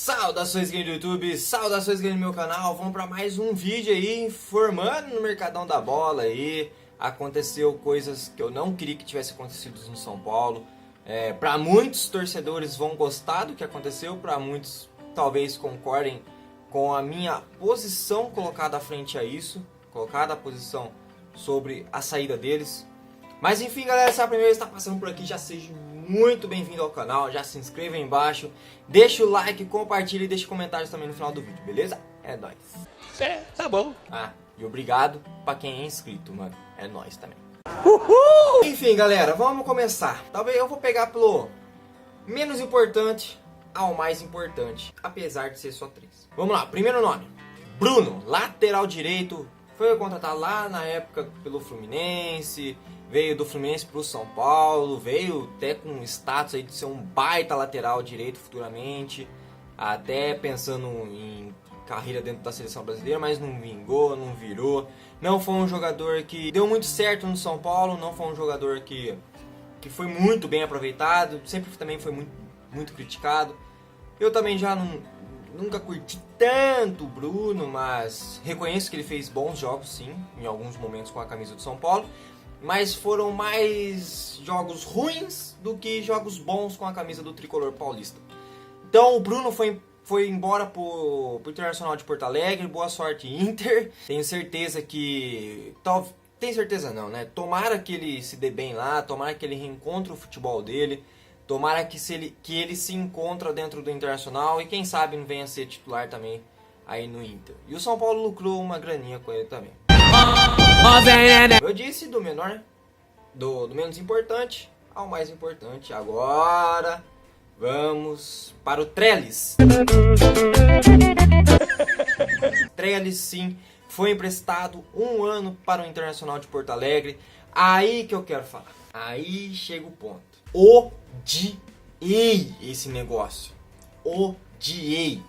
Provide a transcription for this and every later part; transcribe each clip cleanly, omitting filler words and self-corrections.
Saudações game do YouTube, saudações game do meu canal. Vamos para mais um vídeo aí, informando no Mercadão da Bola aí. Aconteceu coisas que eu não queria que tivesse acontecido no São Paulo. Para muitos torcedores vão gostar do que aconteceu, para muitos talvez concordem com a minha posição colocada à frente a isso, colocada a posição sobre a saída deles. Mas enfim, galera, se é a primeira vez que está passando por aqui, já seja muito bem-vindo ao canal, já se inscreva aí embaixo, deixa o like, compartilha e deixa comentários também no final do vídeo, beleza? É nóis. Tá bom. E obrigado pra quem é inscrito, mano, é nóis também. Uhul! Enfim, galera, vamos começar. Talvez eu vou pegar pelo menos importante ao mais importante, apesar de ser só 3. Vamos lá, primeiro nome, Bruno, lateral direito, foi contratado lá na época pelo Fluminense. Veio do Fluminense para o São Paulo, veio até com status aí de ser um baita lateral direito futuramente, até pensando em carreira dentro da seleção brasileira, mas não vingou, não virou. Não foi um jogador que deu muito certo no São Paulo, não foi um jogador que foi muito bem aproveitado, sempre também foi muito criticado. Eu também já nunca curti tanto o Bruno, mas reconheço que ele fez bons jogos sim, em alguns momentos com a camisa do São Paulo. Mas foram mais jogos ruins do que jogos bons com a camisa do Tricolor Paulista. Então o Bruno foi embora pro Internacional de Porto Alegre. Boa sorte, Inter. Tenho certeza que... Tenho certeza não, né? Tomara que ele se dê bem lá, tomara que ele reencontre o futebol dele. Tomara que ele se encontre dentro do Internacional e quem sabe não venha a ser titular também aí no Inter. E o São Paulo lucrou uma graninha com ele também. Eu disse do menor, do menos importante ao mais importante. Agora vamos para o Trellis. Trellis sim, foi emprestado um ano para o Internacional de Porto Alegre. Aí que eu quero falar. Aí chega o ponto. Odiei esse negócio. Odiei.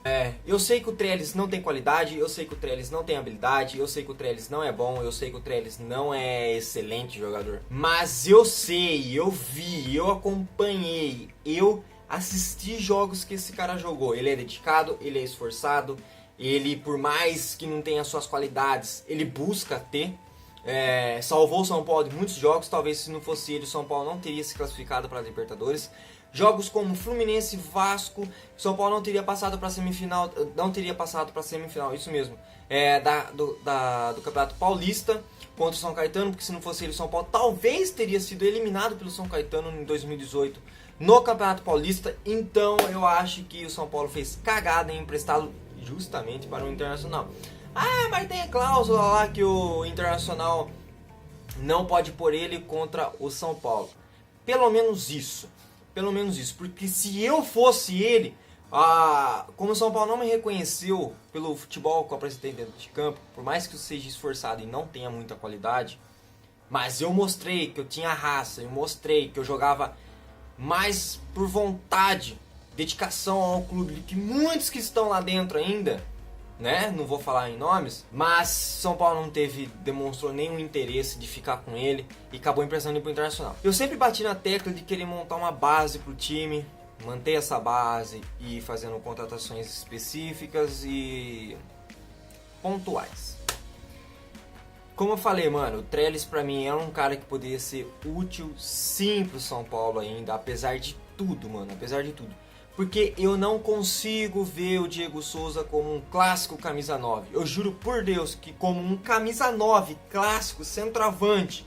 Eu sei que o Trellis não tem qualidade, eu sei que o Trellis não tem habilidade, eu sei que o Trellis não é bom, eu sei que o Trellis não é excelente jogador. Mas eu sei, eu vi, eu acompanhei, eu assisti jogos que esse cara jogou. Ele é dedicado, ele é esforçado, ele, por mais que não tenha suas qualidades, ele busca ter. Salvou o São Paulo de muitos jogos, talvez se não fosse ele, o São Paulo não teria se classificado para a Libertadores. Jogos como Fluminense, Vasco, São Paulo não teria passado para a semifinal, isso mesmo, do Campeonato Paulista contra o São Caetano, porque se não fosse ele, o São Paulo talvez teria sido eliminado pelo São Caetano em 2018 no Campeonato Paulista. Então eu acho que o São Paulo fez cagada em emprestá-lo justamente para o Internacional. Mas tem a cláusula lá que o Internacional não pode pôr ele contra o São Paulo. Pelo menos isso, porque se eu fosse ele, como o São Paulo não me reconheceu pelo futebol que eu apresentei dentro de campo, por mais que eu seja esforçado e não tenha muita qualidade, mas eu mostrei que eu tinha raça, eu mostrei que eu jogava mais por vontade, dedicação ao clube, que muitos que estão lá dentro ainda, né? Não vou falar em nomes, mas São Paulo não demonstrou nenhum interesse de ficar com ele e acabou emprestando ele pro Internacional. Eu sempre bati na tecla de querer montar uma base pro time, manter essa base e fazendo contratações específicas e pontuais. Como eu falei, mano, o Trellis pra mim é um cara que poderia ser útil sim pro São Paulo ainda, apesar de tudo, mano, apesar de tudo. Porque eu não consigo ver o Diego Souza como um clássico camisa 9. Eu juro por Deus que como um camisa 9 clássico, centroavante,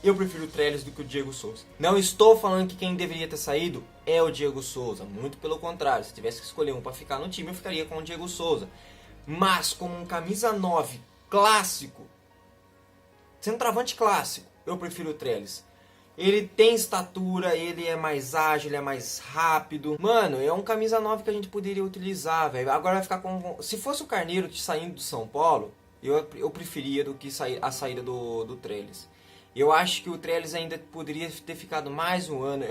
eu prefiro o Trellis do que o Diego Souza. Não estou falando que quem deveria ter saído é o Diego Souza. Muito pelo contrário, se tivesse que escolher um para ficar no time, eu ficaria com o Diego Souza. Mas como um camisa 9 clássico, centroavante clássico, eu prefiro o Trellis. Ele tem estatura, ele é mais ágil, ele é mais rápido. Mano, é um camisa 9 que a gente poderia utilizar, velho. Agora vai ficar com... Se fosse o Carneiro saindo do São Paulo, eu preferia do que a saída do Trellis. Eu acho que o Trellis ainda poderia ter ficado mais um ano.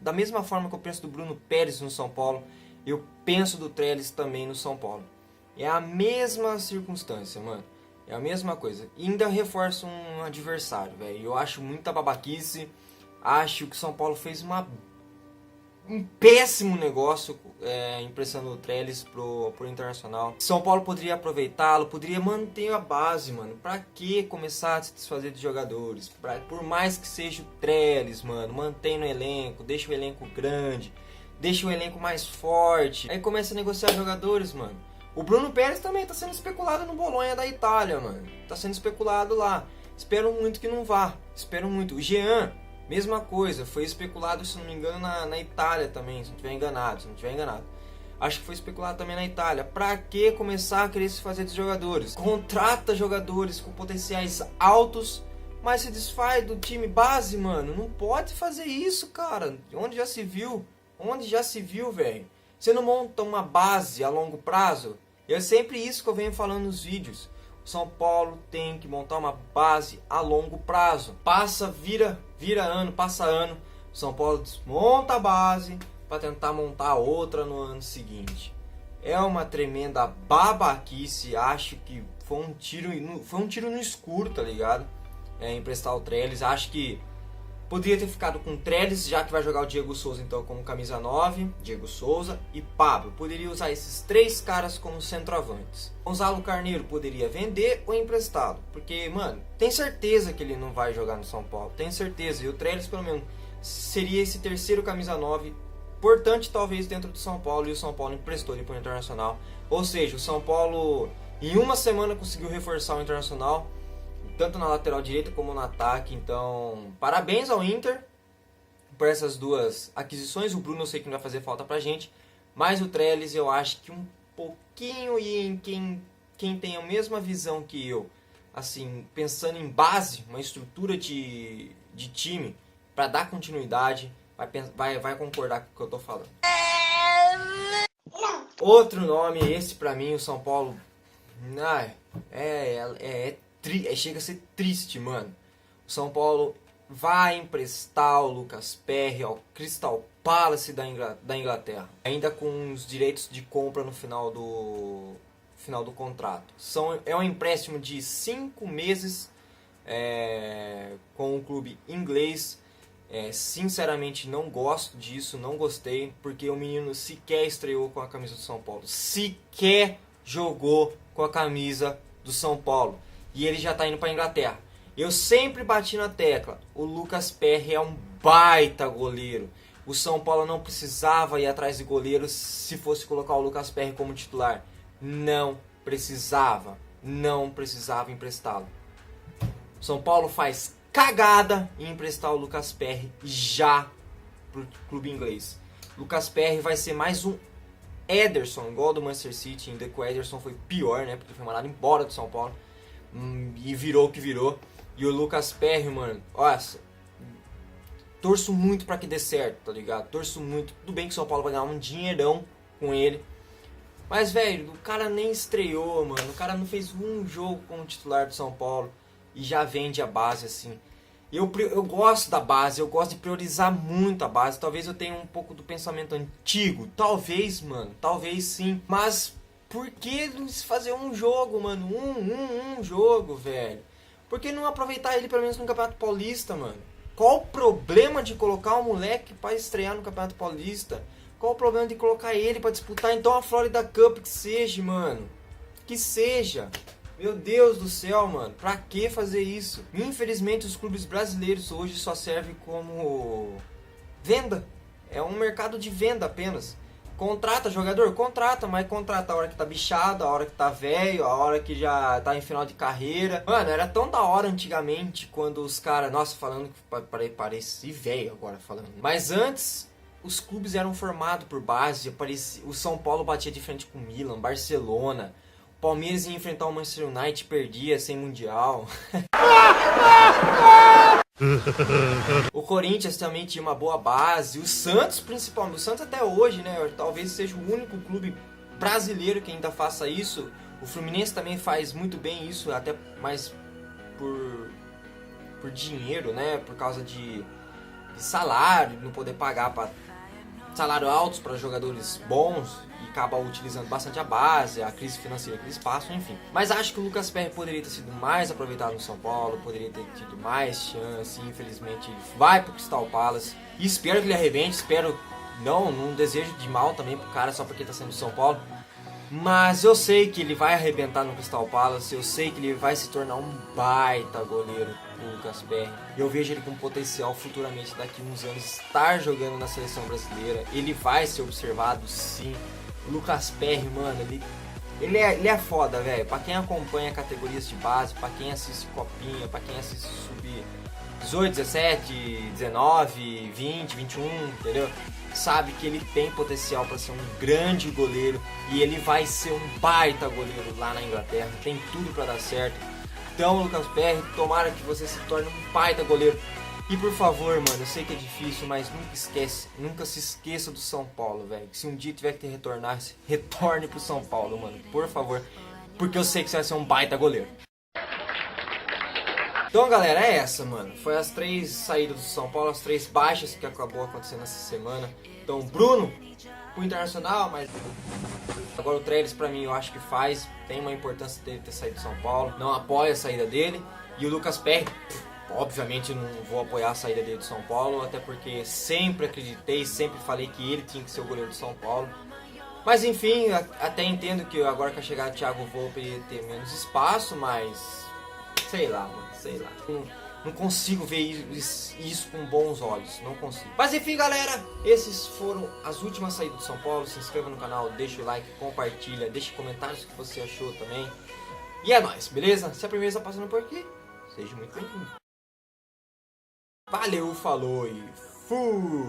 Da mesma forma que eu penso do Bruno Pérez no São Paulo, eu penso do Trellis também no São Paulo. É a mesma circunstância, mano. É a mesma coisa. E ainda reforça um adversário, velho. Eu acho muita babaquice. Acho que o São Paulo fez uma um péssimo negócio emprestando o Trellis pro Internacional. São Paulo poderia aproveitá-lo, poderia manter a base, mano. Pra que começar a se desfazer de jogadores? Por mais que seja o Trellis, mano, mantém no elenco, deixa o elenco grande, deixa o elenco mais forte. Aí começa a negociar jogadores, mano. O Bruno Pérez também tá sendo especulado no Bolonha da Itália, mano. Tá sendo especulado lá. Espero muito que não vá. Espero muito. O Jean, mesma coisa. Foi especulado, se não me engano, na Itália também. Se não tiver enganado. Acho que foi especulado também na Itália. Pra que começar a querer se fazer de jogadores? Contrata jogadores com potenciais altos, mas se desfaz do time base, mano. Não pode fazer isso, cara. Onde já se viu? Velho? Você não monta uma base a longo prazo? É sempre isso que eu venho falando nos vídeos. O São Paulo tem que montar uma base a longo prazo. Vira ano, passa ano. O São Paulo desmonta a base para tentar montar outra no ano seguinte. É uma tremenda babaquice. Acho que foi um tiro no escuro, tá ligado? Emprestar o Trellis. Acho que poderia ter ficado com o Trellis, já que vai jogar o Diego Souza então como camisa 9, Diego Souza e Pablo. Poderia usar esses três caras como centroavantes. Gonzalo Carneiro poderia vender ou emprestá-lo, porque, mano, tem certeza que ele não vai jogar no São Paulo, tem certeza. E o Trellis, pelo menos, seria esse terceiro camisa 9, importante talvez dentro do São Paulo, e o São Paulo emprestou ele para o Internacional. Ou seja, o São Paulo em uma semana conseguiu reforçar o Internacional, tanto na lateral direita como no ataque. Então, parabéns ao Inter por essas duas aquisições. O Bruno eu sei que não vai fazer falta pra gente, mas o Trellis eu acho que um pouquinho, e em quem tem a mesma visão que eu, assim, pensando em base, uma estrutura de time para dar continuidade, vai concordar com o que eu tô falando. Outro nome, esse pra mim, o São Paulo, chega a ser triste, mano. O São Paulo vai emprestar o Lucas Perry ao Crystal Palace da Inglaterra, ainda com os direitos de compra no final do contrato. É um empréstimo de 5 meses com o clube inglês. Sinceramente não gosto disso, não gostei, porque o menino sequer estreou com a camisa do São Paulo, sequer jogou com a camisa do São Paulo. E ele já tá indo pra Inglaterra. Eu sempre bati na tecla. O Lucas Perry é um baita goleiro. O São Paulo não precisava ir atrás de goleiro se fosse colocar o Lucas Perry como titular. Não precisava emprestá-lo. O São Paulo faz cagada em emprestar o Lucas Perry já pro clube inglês. Lucas Perry vai ser mais um Ederson, igual do Manchester City. Ainda que o Ederson foi pior, né? Porque foi mandado embora do São Paulo. E virou o que virou. E o Lucas Perry, mano, nossa, torço muito pra que dê certo, tá ligado? Torço muito. Tudo bem que o São Paulo vai ganhar um dinheirão com ele, mas, velho, o cara nem estreou, mano. O cara não fez um jogo como titular do São Paulo e já vende a base, assim. Eu gosto da base, eu gosto de priorizar muito a base. Talvez eu tenha um pouco do pensamento antigo, talvez, mano, talvez sim. Mas por que não se fazer um jogo, mano? Um jogo, velho. Por que não aproveitar ele pelo menos no Campeonato Paulista, mano? Qual o problema de colocar um moleque pra estrear no Campeonato Paulista? Qual o problema de colocar ele pra disputar então a Florida Cup, que seja, mano? Que seja. Meu Deus do céu, mano. Pra que fazer isso? Infelizmente os clubes brasileiros hoje só servem como venda. É um mercado de venda apenas. Contrata jogador? Contrata, mas contrata a hora que tá bichado, a hora que tá velho, a hora que já tá em final de carreira. Mano, era tão da hora antigamente quando os caras... Nossa, falando que pareci velho agora falando. Mas antes, os clubes eram formados por base. O São Paulo batia de frente com o Milan, Barcelona. O Palmeiras ia enfrentar o Manchester United, perdia sem Mundial. O Corinthians também tinha uma boa base. O Santos, principalmente. O Santos até hoje, né? Talvez seja o único clube brasileiro que ainda faça isso. O Fluminense também faz muito bem isso, até mais por dinheiro, né? Por causa de salário, não poder pagar salário altos para jogadores bons e acaba utilizando bastante a base, a crise financeira que eles passam, enfim. Mas acho que o Lucas Perry poderia ter sido mais aproveitado no São Paulo, poderia ter tido mais chance. Infelizmente ele vai pro Crystal Palace e espero que ele arrebente, espero Não desejo de mal também pro cara só porque tá saindo do São Paulo. Mas eu sei que ele vai arrebentar no Crystal Palace, eu sei que ele vai se tornar um baita goleiro, o Lucas Perry. Eu vejo ele com potencial futuramente, daqui a uns anos, estar jogando na seleção brasileira. Ele vai ser observado, sim. O Lucas Perry, mano, ele é foda, velho. Pra quem acompanha categorias de base, pra quem assiste Copinha, pra quem assiste Sub 18, 17, 19, 20, 21, entendeu? Sabe que ele tem potencial para ser um grande goleiro e ele vai ser um baita goleiro lá na Inglaterra, tem tudo para dar certo. Então, Lucas Perry, tomara que você se torne um baita goleiro. E por favor, mano, eu sei que é difícil, mas nunca se esqueça do São Paulo, velho. Se um dia tiver que retornar, retorne pro São Paulo, mano, por favor, porque eu sei que você vai ser um baita goleiro. Então, galera, é essa, mano. Foi as 3 saídas do São Paulo, as 3 baixas que acabou acontecendo essa semana. Então, Bruno, pro Internacional, mas agora o Trellis, pra mim, eu acho que tem uma importância dele ter saído do São Paulo. Não apoio a saída dele. E o Lucas Perry, obviamente não vou apoiar a saída dele do São Paulo, até porque sempre acreditei, sempre falei que ele tinha que ser o goleiro do São Paulo. Mas enfim, até entendo que agora que a chegada do Thiago Volpe ia ter menos espaço, mas sei lá, mano, sei lá. Não consigo ver isso com bons olhos, não consigo. Mas enfim, galera, esses foram as últimas saídas do São Paulo. Se inscreva no canal, deixa o like, compartilha, deixa comentários o que você achou também. E é nóis, beleza? Se é a primeira vez que tá passando por aqui, seja muito bem-vindo. Valeu, falou e fui!